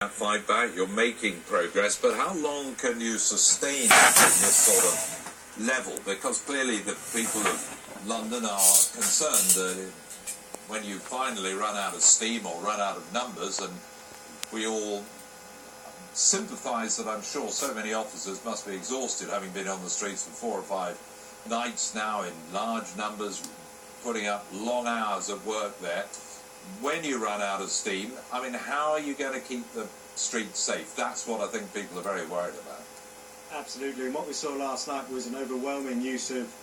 Fight back, you're making progress, but how long can you sustain this sort of level? Because clearly the people of London are concerned that when you finally run out of steam or run out of numbers, and we all sympathise that I'm sure so many officers must be exhausted, having been on the streets for 4 or 5 nights now in large numbers, putting up long hours of work there. When you run out of steam, I mean, how are you going to keep the streets safe? That's what I think people are very worried about. Absolutely, and what we saw last night was an overwhelming use of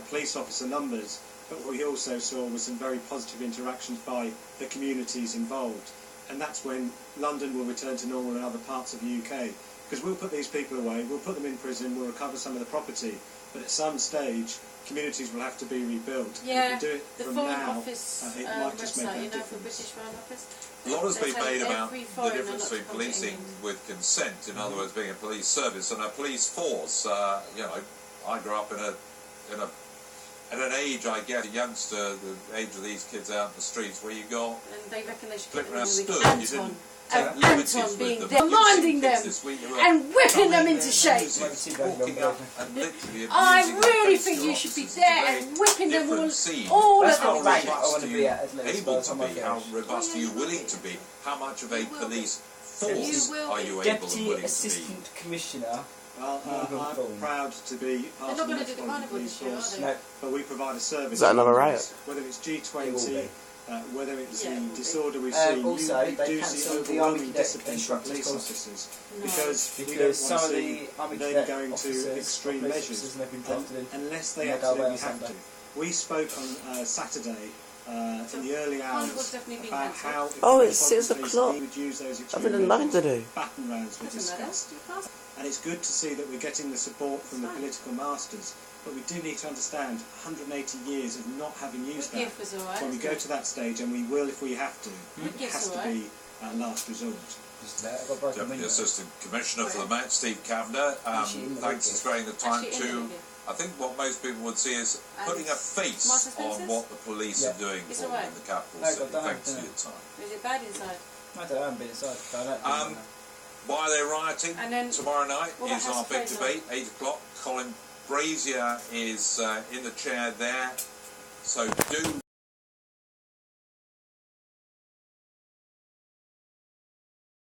police officer numbers, but what we also saw was some very positive interactions by the communities involved, and that's when London will return to normal in other parts of the UK, because we'll put these people away, we'll put them in prison, we'll recover some of the property, but at some stage communities will have to be rebuilt. Yeah, do it the from Foreign now, Office it might just make website, a you know, for difference. British Foreign Office. A lot has been made about the foreigner difference between policing with consent, in other words, being a police service, and a police force. You know, I grew up at an age, I guess, a youngster, the age of these kids out in the streets, where you go, and they reckon they should flick get around them stood, with you didn't Anton. Anton being them. there, minding them and whipping them into shape. I really think you should be there and whipping them all of them into shape. I want to be able to be, how robust are you willing to be? How much of a police force are you able and Deputy willing to Assistant be? Commissioner. Well, I'm proud to be part They're of not going the to do the Metropolitan carnival Police this year, Force, are they? but we provide a service. Is that another riot? Whether it's G20, whether it's the it will be. disorder we've seen, Also, you they do see cancelled the overwhelming Army discipline from Cadet police instructors officers No. because we don't Because some want of to the see Army them Cadet going to officers, extreme police measures officers, and they've been drafted in. unless they And they'll go away absolutely on have to. Sunday. We spoke on Saturday in the early Carnival's hours definitely been about how cancelled. Oh, if it's the 6 Metropolitan o'clock. Police would use those I've extreme been nothing to measures. do. Baton rounds were Doesn't matter. discussed. And it's good to see that we're getting the support from the political masters, but we do need to understand 180 years of not having used that. Gift was alright. When we go to that stage, and we will if we have to, it Gift's has to be our last resort. Deputy Assistant Commissioner for the Met, Steve Kavanagh, thanks for sparing the time to, I think what most people would see is putting a face on what the police are doing for them in the capital city. Thanks for your time. Is it bad inside? I don't know, I haven't been inside. But I don't know. Why they're rioting And then- tomorrow night Well, that is has our to big play debate, 8 o'clock. Colin Brazier is in the chair there, so do